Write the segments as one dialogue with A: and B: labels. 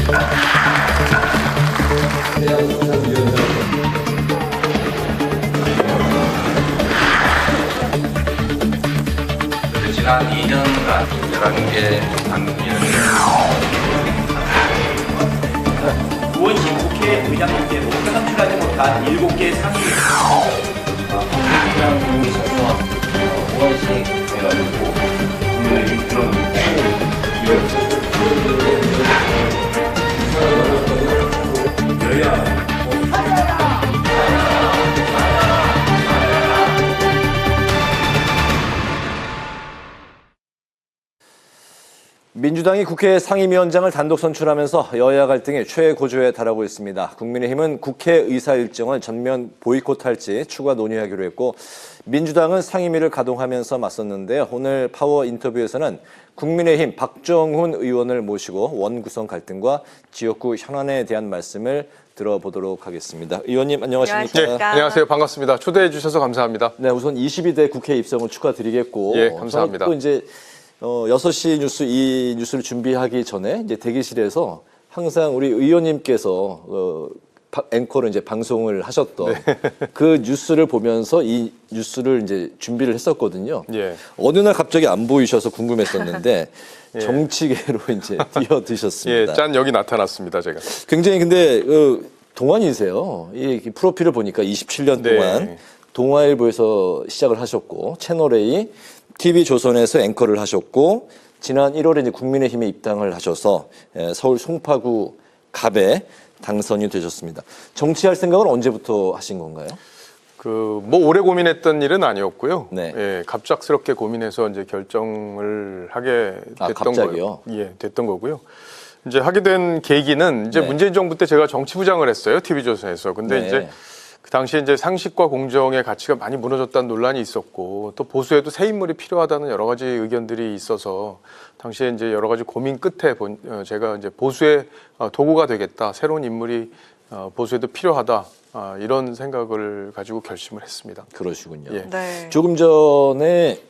A: 지난 2년간 11개 당국위원회
B: 의원실 국회의장님께 모두 선출하지 못한 7개 상임 의장님이셔서 의원실 해가지고 그런 여야
C: 민주당이 국회 상임위원장을 단독 선출하면서 여야 갈등이 최고조에 달하고 있습니다. 국민의힘은 국회의사 일정을 전면 보이콧할지 추가 논의하기로 했고 민주당은 상임위를 가동하면서 맞섰는데요. 오늘 파워 인터뷰에서는 국민의힘 박정훈 의원을 모시고 원구성 갈등과 지역구 현안에 대한 말씀을 들어보도록 하겠습니다. 의원님 안녕하십니까?
D: 네, 안녕하세요. 반갑습니다. 초대해 주셔서 감사합니다.
C: 네, 우선 22대 국회 입성을 축하드리겠고
D: 예, 감사합니다.
C: 또 이제 6시 뉴스 이 뉴스를 준비하기 전에 이제 대기실에서 항상 우리 의원님께서 앵커로 이제 방송을 하셨던 그 뉴스를 보면서 이 뉴스를 이제 준비를 했었거든요.
D: 예.
C: 어느 날 갑자기 안 보이셔서 궁금했었는데
D: 예.
C: 정치계로 이제 뛰어드셨습니다.
D: 예, 짠 여기 나타났습니다, 제가.
C: 굉장히 근데 동안이세요. 이 프로필을 보니까 27년
D: 네.
C: 동안 동아일보에서 시작을 하셨고 채널A, TV조선에서 앵커를 하셨고 지난 1월에 이제 국민의힘에 입당을 하셔서 서울 송파구 갑에 당선이 되셨습니다. 정치할 생각은 언제부터 하신 건가요?
D: 뭐 오래 고민했던 일은 아니었고요.
C: 네.
D: 예, 갑작스럽게 고민해서 이제 결정을 하게 됐던
C: 갑자기요?
D: 거예요. 예, 됐던 거고요. 이제 하게 된 계기는 이제
C: 네.
D: 문재인 정부 때 제가 정치부장을 했어요. TV조선에서. 근데
C: 네.
D: 이제 그 당시에 이제 상식과 공정의 가치가 많이 무너졌다는 논란이 있었고 또 보수에도 새 인물이 필요하다는 여러 가지 의견들이 있어서 당시에 이제 여러 가지 고민 끝에 제가 이제 보수의 도구가 되겠다. 새로운 인물이 보수에도 필요하다. 이런 생각을 가지고 결심을 했습니다.
C: 그러시군요.
D: 예.
E: 네.
C: 조금 전에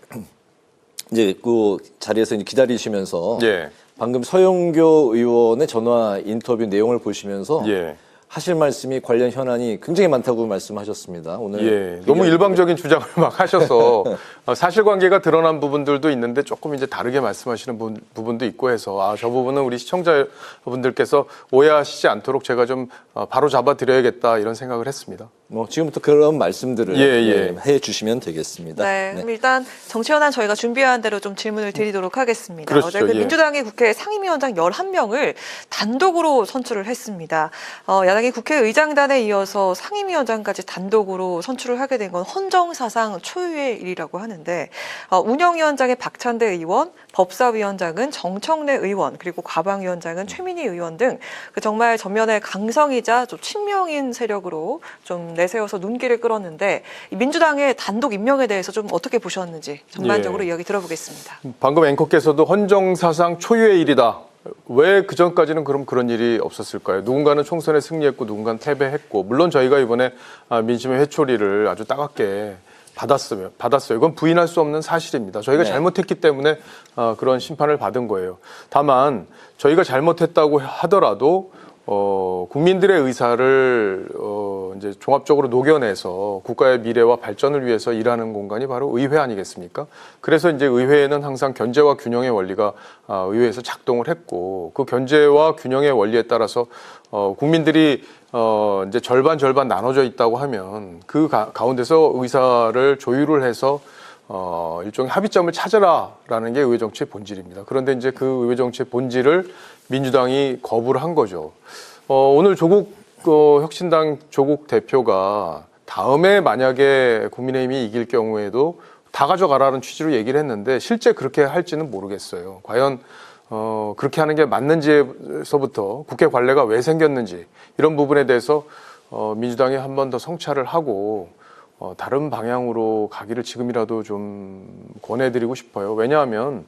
C: 이제 그 자리에서 이제 기다리시면서
D: 예.
C: 방금 서영교 의원의 전화 인터뷰 내용을 보시면서
D: 예.
C: 하실 말씀이 관련 현안이 굉장히 많다고 말씀하셨습니다. 오늘
D: 예, 너무 일방적인 주장을 막 하셔서 사실관계가 드러난 부분들도 있는데 조금 이제 다르게 말씀하시는 부분도 있고 해서 저 부분은 우리 시청자분들께서 오해하시지 않도록 제가 좀 바로 잡아 드려야겠다 이런 생각을 했습니다.
C: 뭐 지금부터 그런 말씀들을
D: 예.
C: 해 주시면 되겠습니다.
E: 네, 그럼 일단 정치 현안 저희가 준비한 대로 좀 질문을 드리도록 하겠습니다.
D: 그렇죠,
E: 어제 그
D: 예.
E: 민주당이 국회 상임위원장 11명을 단독으로 선출을 했습니다. 야당이 국회의장단에 이어서 상임위원장까지 단독으로 선출을 하게 된 건 헌정사상 초유의 일이라고 하는데 운영위원장의 박찬대 의원, 법사위원장은 정청래 의원, 그리고 과방위원장은 최민희 의원 등 그 정말 전면에 강성이자 좀 친명인 세력으로 좀 내세워서 눈길을 끌었는데 이 민주당의 단독 임명에 대해서 좀 어떻게 보셨는지 전반적으로 이야기 들어보겠습니다.
D: 방금 앵커께서도 헌정사상 초유의 일이다. 왜 그전까지는 그럼 그런 일이 없었을까요? 누군가는 총선에 승리했고 누군가는 패배했고 물론 저희가 이번에 민심의 회초리를 아주 따갑게 받았어요. 이건 부인할 수 없는 사실입니다. 저희가
C: 네.
D: 잘못했기 때문에 그런 심판을 받은 거예요. 다만 저희가 잘못했다고 하더라도 국민들의 의사를 이제 종합적으로 녹여내서 국가의 미래와 발전을 위해서 일하는 공간이 바로 의회 아니겠습니까? 그래서 이제 의회에는 항상 견제와 균형의 원리가 의회에서 작동을 했고 그 견제와 균형의 원리에 따라서 국민들이 이제 절반 나눠져 있다고 하면 그 가운데서 의사를 조율을 해서 일종의 합의점을 찾아라라는 게 의회 정치의 본질입니다. 그런데 이제 그 의회 정치의 본질을 민주당이 거부를 한 거죠. 오늘 조국 혁신당 조국 대표가 다음에 만약에 국민의힘이 이길 경우에도 다 가져가라는 취지로 얘기를 했는데 실제 그렇게 할지는 모르겠어요. 과연 그렇게 하는 게 맞는지에서부터 국회 관례가 왜 생겼는지 이런 부분에 대해서 민주당이 한 번 더 성찰을 하고 다른 방향으로 가기를 지금이라도 좀 권해드리고 싶어요. 왜냐하면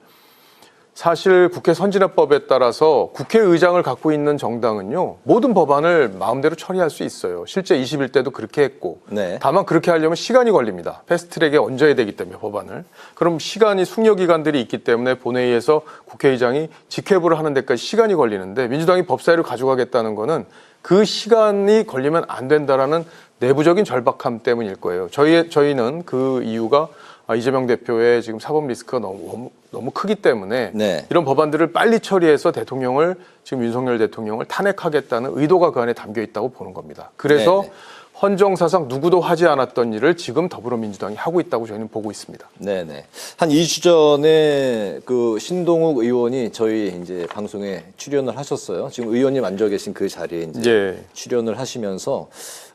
D: 사실 국회 선진화법에 따라서 국회의장을 갖고 있는 정당은요, 모든 법안을 마음대로 처리할 수 있어요. 실제 21대도 그렇게 했고.
C: 네.
D: 다만 그렇게 하려면 시간이 걸립니다. 패스트트랙에 얹어야 되기 때문에 법안을. 그럼 시간이 숙려기간들이 있기 때문에 본회의에서 국회의장이 직회부를 하는 데까지 시간이 걸리는데 민주당이 법사위를 가져가겠다는 거는 그 시간이 걸리면 안 된다라는 내부적인 절박함 때문일 거예요. 저희는 그 이유가 이재명 대표의 지금 사법 리스크가 너무 크기 때문에
C: 네.
D: 이런 법안들을 빨리 처리해서 대통령을 지금 윤석열 대통령을 탄핵하겠다는 의도가 그 안에 담겨 있다고 보는 겁니다. 그래서
C: 네네.
D: 헌정사상 누구도 하지 않았던 일을 지금 더불어민주당이 하고 있다고 저희는 보고 있습니다.
C: 네네. 한 2주 전에 그 신동욱 의원이 저희 이제 방송에 출연을 하셨어요. 지금 의원님 앉아 계신 그 자리에 이제
D: 예.
C: 출연을 하시면서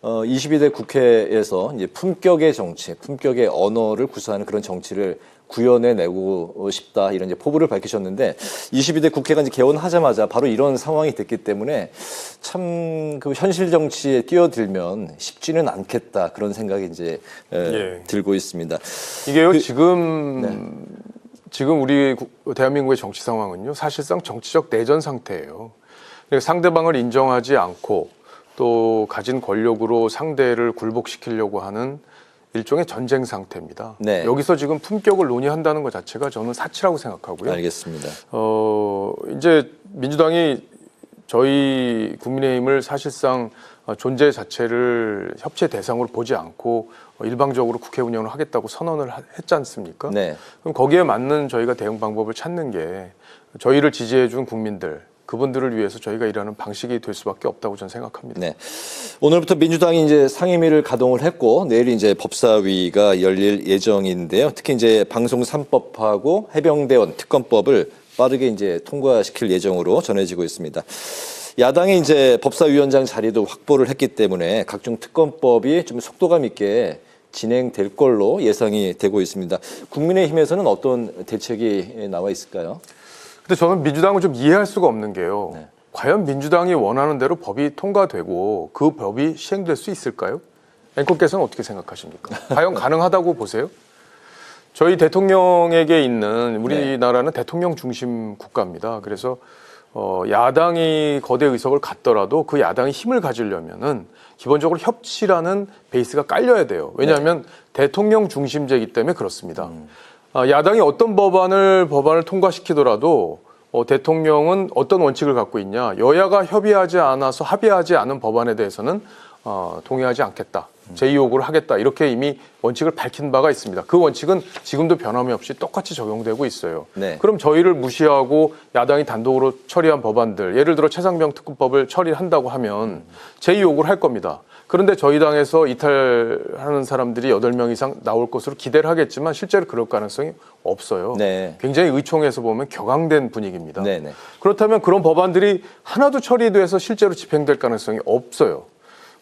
C: 22대 국회에서 이제 품격의 정치, 품격의 언어를 구사하는 그런 정치를 구현해내고 싶다 이런 이제 포부를 밝히셨는데 22대 국회가 이제 개원하자마자 바로 이런 상황이 됐기 때문에 참 그 현실 정치에 뛰어들면 쉽지는 않겠다 그런 생각이 이제
D: 예.
C: 들고 있습니다.
D: 이게요 지금 우리 대한민국의 정치 상황은요 사실상 정치적 내전 상태예요. 그러니까 상대방을 인정하지 않고 또 가진 권력으로 상대를 굴복시키려고 하는 일종의 전쟁 상태입니다.
C: 네.
D: 여기서 지금 품격을 논의한다는 것 자체가 저는 사치라고 생각하고요.
C: 알겠습니다.
D: 이제 민주당이 저희 국민의힘을 사실상 존재 자체를 협치 대상으로 보지 않고 일방적으로 국회 운영을 하겠다고 선언을 했지 않습니까?
C: 네.
D: 그럼 거기에 맞는 저희가 대응 방법을 찾는 게 저희를 지지해 준 국민들, 그분들을 위해서 저희가 일하는 방식이 될 수밖에 없다고 저는 생각합니다.
C: 네. 오늘부터 민주당이 이제 상임위를 가동을 했고 내일 이제 법사위가 열릴 예정인데요. 특히 이제 방송 3법하고 해병대원 특검법을 빠르게 이제 통과시킬 예정으로 전해지고 있습니다. 야당이 이제 법사위원장 자리도 확보를 했기 때문에 각종 특검법이 좀 속도감 있게 진행될 걸로 예상이 되고 있습니다. 국민의힘에서는 어떤 대책이 나와 있을까요?
D: 근데 저는 민주당을 좀 이해할 수가 없는 게요.
C: 네.
D: 과연 민주당이 원하는 대로 법이 통과되고 그 법이 시행될 수 있을까요? 앵커께서는 어떻게 생각하십니까? 과연 가능하다고 보세요? 저희 대통령에게 있는 우리나라는 대통령 중심 국가입니다. 그래서 야당이 거대 의석을 갖더라도 그 야당이 힘을 가지려면은 기본적으로 협치라는 베이스가 깔려야 돼요. 왜냐하면 대통령 중심제이기 때문에 그렇습니다. 야당이 어떤 법안을 통과시키더라도 대통령은 어떤 원칙을 갖고 있냐. 여야가 협의하지 않아서 합의하지 않은 법안에 대해서는 동의하지 않겠다. 제2요구를 하겠다. 이렇게 이미 원칙을 밝힌 바가 있습니다. 그 원칙은 지금도 변함이 없이 똑같이 적용되고 있어요.
C: 네.
D: 그럼 저희를 무시하고 야당이 단독으로 처리한 법안들, 예를 들어 최상병 특검법을 처리한다고 하면 제2요구를 할 겁니다. 그런데 저희 당에서 이탈하는 사람들이 8명 이상 나올 것으로 기대를 하겠지만 실제로 그럴 가능성이 없어요.
C: 네.
D: 굉장히 의총에서 보면 격앙된 분위기입니다.
C: 네, 네.
D: 그렇다면 그런 법안들이 하나도 처리돼서 실제로 집행될 가능성이 없어요.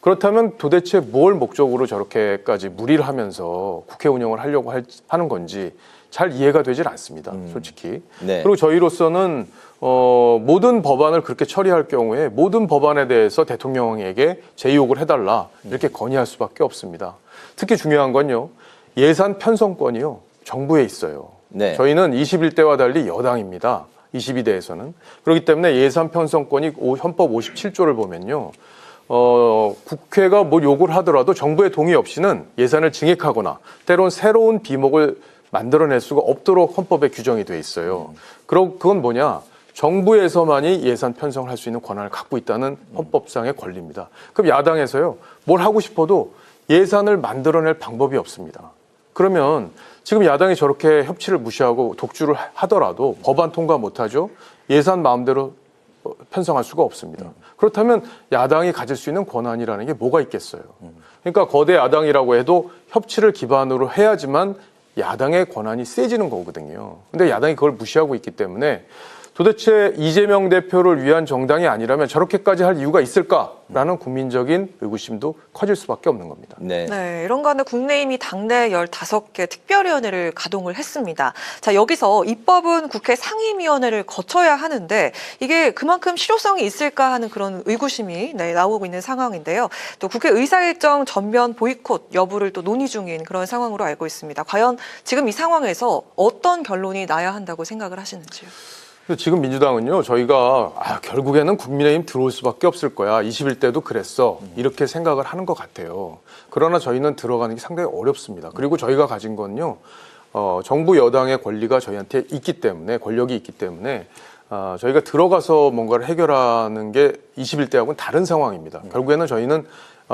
D: 그렇다면 도대체 뭘 목적으로 저렇게까지 무리를 하면서 국회 운영을 하려고 하는 건지 잘 이해가 되질 않습니다. 솔직히.
C: 네.
D: 그리고 저희로서는 모든 법안을 그렇게 처리할 경우에 모든 법안에 대해서 대통령에게 제2요구를 해달라 이렇게 건의할 수밖에 없습니다. 특히 중요한 건요. 예산 편성권이요. 정부에 있어요.
C: 네.
D: 저희는 21대와 달리 여당입니다. 22대에서는. 그렇기 때문에 예산 편성권이 헌법 57조를 보면요. 국회가 뭐 요구를 하더라도 정부의 동의 없이는 예산을 증액하거나 때론 새로운 비목을 만들어낼 수가 없도록 헌법에 규정이 돼 있어요. 그건 뭐냐? 정부에서만이 예산 편성을 할 수 있는 권한을 갖고 있다는 헌법상의 권리입니다. 그럼 야당에서요, 뭘 하고 싶어도 예산을 만들어낼 방법이 없습니다. 그러면 지금 야당이 저렇게 협치를 무시하고 독주를 하더라도 법안 통과 못하죠? 예산 마음대로 편성할 수가 없습니다. 그렇다면 야당이 가질 수 있는 권한이라는 게 뭐가 있겠어요? 그러니까 거대 야당이라고 해도 협치를 기반으로 해야지만 야당의 권한이 세지는 거거든요. 근데 야당이 그걸 무시하고 있기 때문에 도대체 이재명 대표를 위한 정당이 아니라면 저렇게까지 할 이유가 있을까라는 국민적인 의구심도 커질 수밖에 없는 겁니다.
C: 네.
E: 네, 이런 가운데 국민의힘이 당내 15개 특별위원회를 가동을 했습니다. 자, 여기서 입법은 국회 상임위원회를 거쳐야 하는데 이게 그만큼 실효성이 있을까 하는 그런 의구심이 나오고 있는 상황인데요. 또 국회 의사일정 전면 보이콧 여부를 또 논의 중인 그런 상황으로 알고 있습니다. 과연 지금 이 상황에서 어떤 결론이 나야 한다고 생각을 하시는지요?
D: 근데 지금 민주당은요, 저희가 결국에는 국민의힘 들어올 수밖에 없을 거야. 21대도 그랬어. 이렇게 생각을 하는 것 같아요. 그러나 저희는 들어가는 게 상당히 어렵습니다. 그리고 저희가 가진 건요, 정부 여당의 권리가 저희한테 있기 때문에, 권력이 있기 때문에 저희가 들어가서 뭔가를 해결하는 게 21대하고는 다른 상황입니다. 결국에는 저희는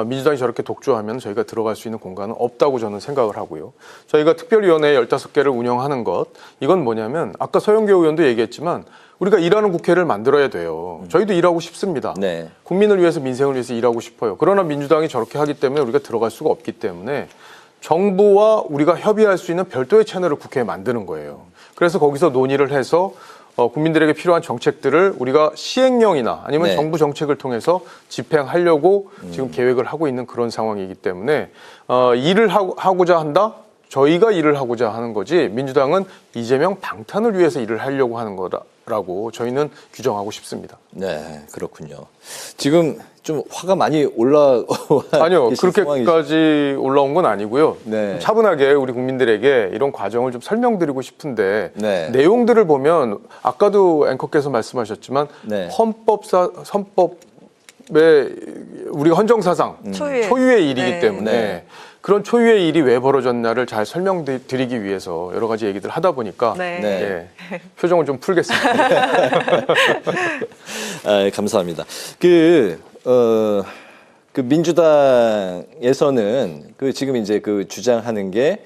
D: 민주당이 저렇게 독주하면 저희가 들어갈 수 있는 공간은 없다고 저는 생각을 하고요. 저희가 특별위원회 15개를 운영하는 것, 이건 뭐냐면 아까 서영교 의원도 얘기했지만 우리가 일하는 국회를 만들어야 돼요. 저희도 일하고 싶습니다.
C: 네.
D: 국민을 위해서, 민생을 위해서 일하고 싶어요. 그러나 민주당이 저렇게 하기 때문에 우리가 들어갈 수가 없기 때문에 정부와 우리가 협의할 수 있는 별도의 채널을 국회에 만드는 거예요. 그래서 거기서 논의를 해서 국민들에게 필요한 정책들을 우리가 시행령이나 아니면
C: 네.
D: 정부 정책을 통해서 집행하려고 지금 계획을 하고 있는 그런 상황이기 때문에 일을 하고자 한다? 저희가 일을 하고자 하는 거지 민주당은 이재명 방탄을 위해서 일을 하려고 하는 거라고 저희는 규정하고 싶습니다.
C: 네, 그렇군요. 지금 좀 화가 많이
D: 아니요,
C: 계신
D: 그렇게까지 올라온 건 아니고요.
C: 네.
D: 차분하게 우리 국민들에게 이런 과정을 좀 설명드리고 싶은데
C: 네.
D: 내용들을 보면 아까도 앵커께서 말씀하셨지만
C: 네.
D: 헌법에 우리가 헌정사상 초유의 일이기
E: 네.
D: 때문에
C: 네.
D: 그런 초유의 일이 왜 벌어졌나를 잘 설명드리기 위해서 여러 가지 얘기들 하다 보니까
E: 네.
C: 네.
D: 예, 표정을 좀 풀겠습니다.
C: 감사합니다. 그 민주당에서는 지금 이제 주장하는 게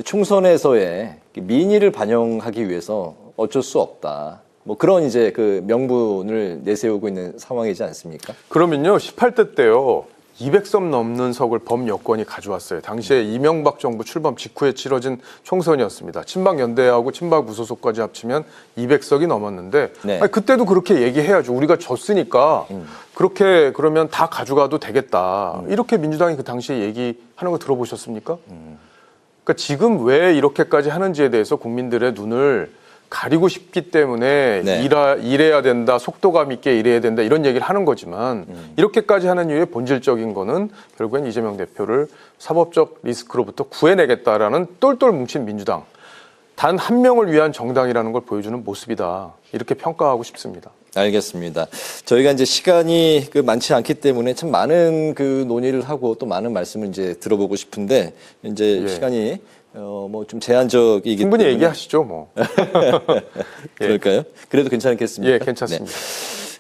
C: 총선에서의 민의를 반영하기 위해서 어쩔 수 없다. 뭐 그런 이제 명분을 내세우고 있는 상황이지 않습니까?
D: 그러면요, 18대 때요, 200석 넘는 석을 범여권이 가져왔어요. 당시에 이명박 정부 출범 직후에 치러진 총선이었습니다. 친박연대하고 친박무소속까지 합치면 200석이 넘었는데
C: 네.
D: 아니, 그때도 그렇게 얘기해야죠. 우리가 졌으니까 그렇게 그러면 다 가져가도 되겠다. 이렇게 민주당이 그 당시에 얘기하는 거 들어보셨습니까? 그러니까 지금 왜 이렇게까지 하는지에 대해서 국민들의 눈을 가리고 싶기 때문에
C: 네.
D: 일해야 된다, 속도감 있게 일해야 된다 이런 얘기를 하는 거지만 이렇게까지 하는 이유의 본질적인 거는 결국엔 이재명 대표를 사법적 리스크로부터 구해내겠다라는 똘똘 뭉친 민주당, 단 한 명을 위한 정당이라는 걸 보여주는 모습이다, 이렇게 평가하고 싶습니다.
C: 알겠습니다. 저희가 이제 시간이 많지 않기 때문에 참 많은 논의를 하고 또 많은 말씀을 이제 들어보고 싶은데 이제
D: 예.
C: 시간이 뭐 좀 제한적이기
D: 충분히
C: 때문에
D: 얘기하시죠, 뭐.
C: 그럴까요? 그래도 괜찮겠습니까?
D: 예, 괜찮습니다.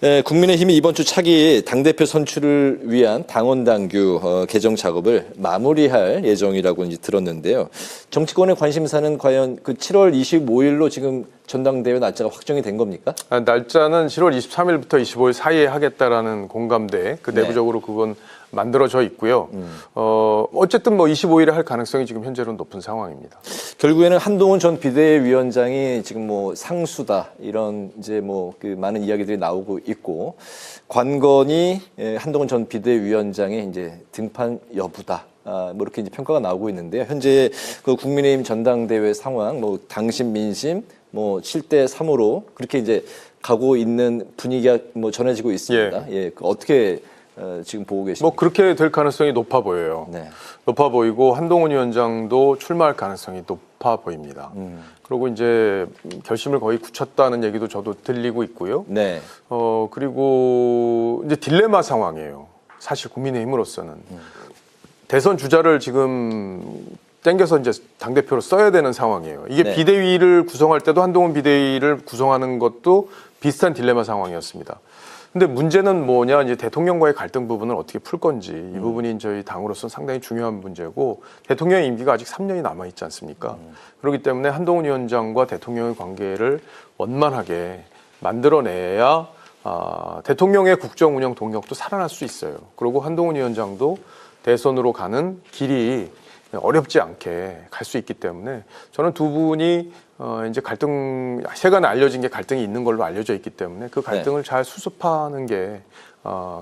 C: 네, 국민의힘이 이번 주 차기 당대표 선출을 위한 당원당규 개정 작업을 마무리할 예정이라고 이제 들었는데요. 정치권의 관심사는 과연 7월 25일로 지금 전당대회 날짜가 확정이 된 겁니까?
D: 날짜는 7월 23일부터 25일 사이에 하겠다라는 공감대, 내부적으로 그건 만들어져 있고요. 어쨌든 뭐 25일에 할 가능성이 지금 현재로는 높은 상황입니다.
C: 결국에는 한동훈 전 비대위원장이 지금 뭐 상수다 이런 이제 뭐 많은 이야기들이 나오고 있고 관건이 한동훈 전 비대위원장의 이제 등판 여부다. 뭐 이렇게 이제 평가가 나오고 있는데요. 현재 국민의힘 전당대회 상황, 뭐 당심 민심, 뭐 7대 3으로 그렇게 이제 가고 있는 분위기가 뭐 전해지고 있습니다. 예, 어떻게 지금 보고 계십니까?
D: 뭐 그렇게 될 가능성이 높아 보여요.
C: 네.
D: 높아 보이고 한동훈 위원장도 출마할 가능성이 높아 보입니다. 그리고 이제 결심을 거의 굳혔다는 얘기도 저도 들리고 있고요.
C: 네.
D: 그리고 이제 딜레마 상황이에요. 사실 국민의힘으로서는 대선 주자를 지금 땡겨서 이제 당대표로 써야 되는 상황이에요. 이게
C: 네.
D: 비대위를 구성할 때도 한동훈 비대위를 구성하는 것도 비슷한 딜레마 상황이었습니다. 근데 문제는 뭐냐, 이제 대통령과의 갈등 부분을 어떻게 풀 건지, 이 부분이 저희 당으로서는 상당히 중요한 문제고, 대통령의 임기가 아직 3년이 남아있지 않습니까? 그렇기 때문에 한동훈 위원장과 대통령의 관계를 원만하게 만들어내야 대통령의 국정 운영 동력도 살아날 수 있어요. 그리고 한동훈 위원장도 대선으로 가는 길이 어렵지 않게 갈 수 있기 때문에 저는 두 분이 이제 갈등, 세간에 알려진 게 갈등이 있는 걸로 알려져 있기 때문에 그 갈등을 잘 수습하는 게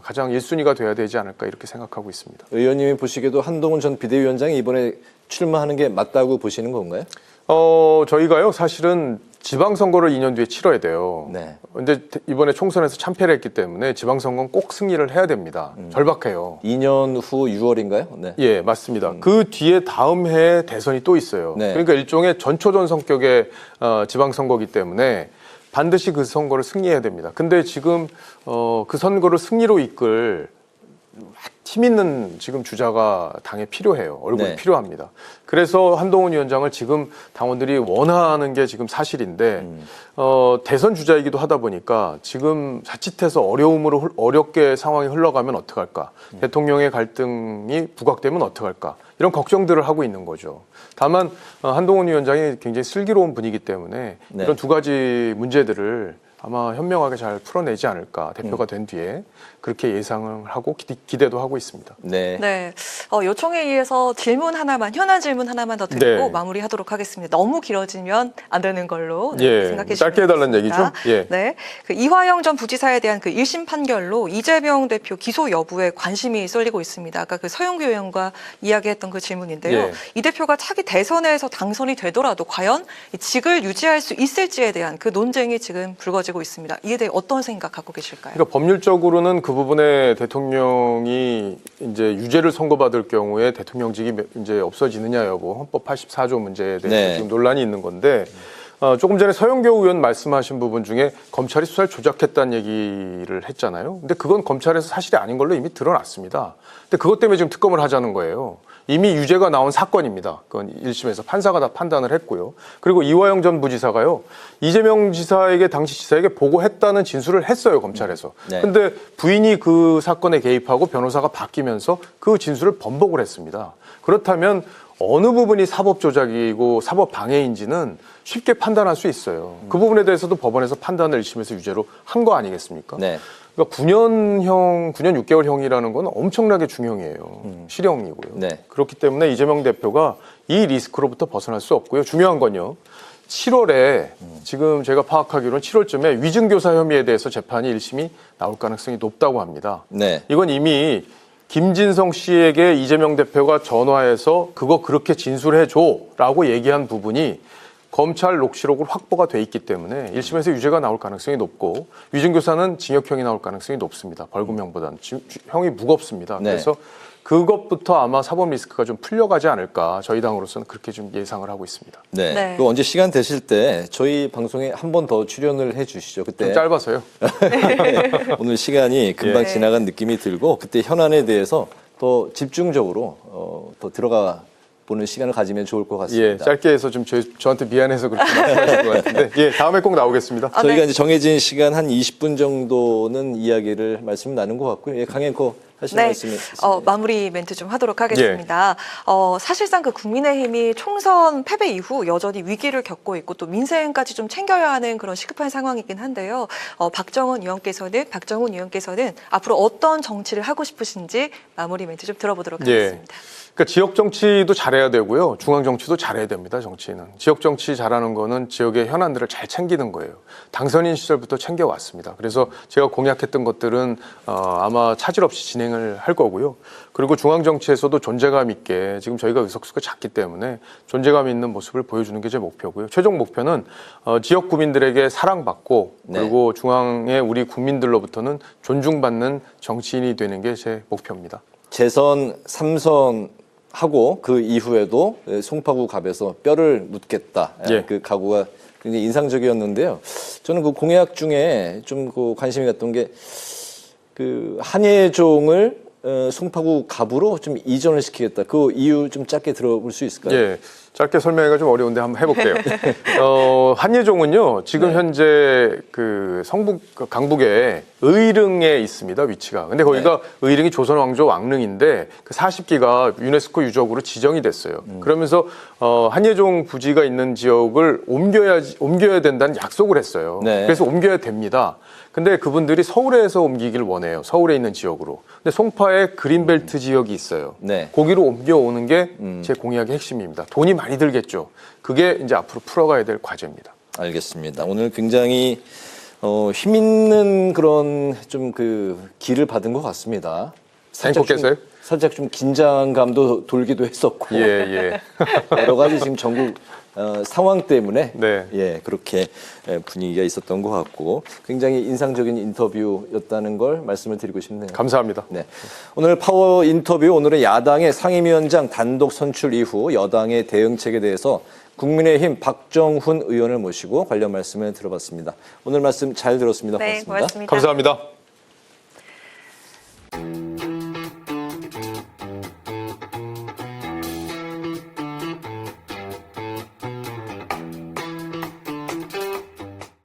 D: 가장 1순위가 돼야 되지 않을까 이렇게 생각하고 있습니다.
C: 의원님이 보시기에도 한동훈 전 비대위원장이 이번에 출마하는 게 맞다고 보시는 건가요?
D: 저희가요, 사실은 지방선거를 2년 뒤에 치러야 돼요.
C: 네.
D: 근데 이번에 총선에서 참패를 했기 때문에 지방선거는 꼭 승리를 해야 됩니다. 절박해요.
C: 2년 후 6월인가요? 네.
D: 예, 맞습니다. 그 뒤에 다음 해에 대선이 또 있어요.
C: 네.
D: 그러니까 일종의 전초전 성격의 지방선거이기 때문에 반드시 그 선거를 승리해야 됩니다. 근데 지금 그 선거를 승리로 이끌 힘 있는 지금 주자가 당에 필요해요. 얼굴이
C: 네.
D: 필요합니다. 그래서 한동훈 위원장을 지금 당원들이 원하는 게 지금 사실인데 대선 주자이기도 하다 보니까 지금 자칫해서 어렵게 상황이 흘러가면 어떡할까? 대통령의 갈등이 부각되면 어떡할까? 이런 걱정들을 하고 있는 거죠. 다만 한동훈 위원장이 굉장히 슬기로운 분이기 때문에
C: 네.
D: 이런 두 가지 문제들을 아마 현명하게 잘 풀어내지 않을까, 대표가 된 뒤에 그렇게 예상을 하고 기대도 하고 있습니다.
C: 네.
E: 네. 요청에 의해서 현안 질문 하나만 더 드리고
D: 네.
E: 마무리하도록 하겠습니다. 너무 길어지면 안 되는 걸로
D: 예,
E: 생각해 주시면
D: 짧게 해달라는
E: 되겠습니다.
D: 얘기죠? 예.
E: 네. 그 이화영 전 부지사에 대한 그 1심 판결로 이재명 대표 기소 여부에 관심이 쏠리고 있습니다. 아까 그 서영교 의원과 이야기했던 그 질문인데요.
D: 예.
E: 이 대표가 차기 대선에서 당선이 되더라도 과연 이 직을 유지할 수 있을지에 대한 그 논쟁이 지금 불거지고 있습니다. 이에 대해 어떤 생각 갖고 계실까요?
D: 그러니까 법률적으로는 그 부분에 대통령이 이제 유죄를 선고받을 경우에 대통령직이 이제 없어지느냐 여부, 헌법 84조 문제에 대해서
C: 네.
D: 지금 논란이 있는 건데 조금 전에 서영교 의원 말씀하신 부분 중에 검찰이 수사를 조작했다는 얘기를 했잖아요. 근데 그건 검찰에서 사실이 아닌 걸로 이미 드러났습니다. 근데 그것 때문에 지금 특검을 하자는 거예요. 이미 유죄가 나온 사건입니다. 그건 1심에서 판사가 다 판단을 했고요. 그리고 이화영 전 부지사가요, 이재명 지사에게, 당시 지사에게 보고했다는 진술을 했어요, 검찰에서.
C: 네.
D: 근데 부인이 그 사건에 개입하고 변호사가 바뀌면서 그 진술을 번복을 했습니다. 그렇다면 어느 부분이 사법 조작이고 사법 방해인지는 쉽게 판단할 수 있어요. 그 부분에 대해서도 법원에서 판단을 1심에서 유죄로 한 거 아니겠습니까?
C: 네.
D: 그러니까 9년 6개월형이라는 건 엄청나게 중형이에요. 실형이고요.
C: 네.
D: 그렇기 때문에 이재명 대표가 이 리스크로부터 벗어날 수 없고요. 중요한 건요, 7월에 지금 제가 파악하기로는 7월쯤에 위증교사 혐의에 대해서 재판이 1심이 나올 가능성이 높다고 합니다.
C: 네.
D: 이건 이미 김진성 씨에게 이재명 대표가 전화해서 그거 그렇게 진술해줘라고 얘기한 부분이 검찰 녹취록으로 확보가 돼 있기 때문에 1심에서 유죄가 나올 가능성이 높고, 위증교사는 징역형이 나올 가능성이 높습니다. 벌금형보다는 형이 무겁습니다.
C: 네.
D: 그래서 그것부터 아마 사법 리스크가 좀 풀려가지 않을까, 저희 당으로서는 그렇게 좀 예상을 하고 있습니다.
C: 네.
E: 네.
C: 그 언제 시간 되실 때 저희 방송에 한 번 더 출연을 해 주시죠.
D: 좀
C: 그때
D: 짧아서요.
C: 오늘 시간이 금방
E: 예.
C: 지나간 느낌이 들고, 그때 현안에 대해서 더 집중적으로 더 들어가 보는 시간을 가지면 좋을 것 같습니다.
D: 예, 짧게 해서 좀 저한테 미안해서 그렇게 말씀하신 것 같은데, 예, 다음에 꼭 나오겠습니다.
E: 아,
C: 저희가
E: 네.
C: 이제 정해진 시간 한 20분 정도는 이야기를 말씀 나눈 것 같고요. 예, 강행코 하실
E: 네,
C: 말씀이 있으세요?
E: 마무리 멘트 좀 하도록 하겠습니다. 사실상 그 국민의힘이 총선 패배 이후 여전히 위기를 겪고 있고 또 민생까지 좀 챙겨야 하는 그런 시급한 상황이긴 한데요. 박정훈 의원께서는 앞으로 어떤 정치를 하고 싶으신지 마무리 멘트 좀 들어보도록 하겠습니다.
D: 그러니까 지역 정치도 잘해야 되고요, 중앙 정치도 잘해야 됩니다. 정치는 지역 정치 잘하는 거는 지역의 현안들을 잘 챙기는 거예요. 당선인 시절부터 챙겨왔습니다. 그래서 제가 공약했던 것들은 아마 차질 없이 진행을 할 거고요. 그리고 중앙 정치에서도 존재감 있게, 지금 저희가 의석수가 작기 때문에 존재감 있는 모습을 보여주는 게 제 목표고요. 최종 목표는 지역 구민들에게 사랑받고,
C: 네.
D: 그리고 중앙의 우리 국민들로부터는 존중받는 정치인이 되는 게 제 목표입니다.
C: 재선 3선 하고 그 이후에도 송파구 갑에서 뼈를 묻겠다.
D: 예.
C: 그 각오가 굉장히 인상적이었는데요. 저는 그 공약 중에 좀 그 관심이 갔던 게 그 한예종을 송파구 갑으로 좀 이전을 시키겠다. 그 이유 좀 짧게 들어볼 수 있을까요?
D: 예, 짧게 설명하기가 좀 어려운데 한번 해볼게요. 한예종은요, 지금
C: 네.
D: 현재 그 강북에 의릉에 있습니다, 위치가. 근데 거기가 의릉이 조선 왕조 왕릉인데 그 40기가 유네스코 유적으로 지정이 됐어요. 그러면서 한예종 부지가 있는 지역을 옮겨야 된다는 약속을 했어요.
C: 네.
D: 그래서 옮겨야 됩니다. 근데 그분들이 서울에서 옮기길 원해요. 서울에 있는 지역으로. 근데 송파에 그린벨트 지역이 있어요.
C: 네.
D: 거기로 옮겨오는 게 제 공약의 핵심입니다. 돈이 많이 들겠죠. 그게 이제 앞으로 풀어가야 될 과제입니다.
C: 알겠습니다. 오늘 굉장히 힘 있는 그런 좀 그 기를 받은 것 같습니다.
D: 행복했어요?
C: 살짝 좀 긴장감도 돌기도 했었고
D: 예.
C: 여러 가지 지금 전국 상황 때문에
D: 네.
C: 예, 그렇게 분위기가 있었던 것 같고 굉장히 인상적인 인터뷰였다는 걸 말씀을 드리고 싶네요.
D: 감사합니다.
C: 네. 오늘 파워 인터뷰, 오늘은 야당의 상임위원장 단독 선출 이후 여당의 대응책에 대해서 국민의힘 박정훈 의원을 모시고 관련 말씀을 들어봤습니다. 오늘 말씀 잘 들었습니다.
E: 네,
C: 고맙습니다.
E: 고맙습니다.
D: 감사합니다.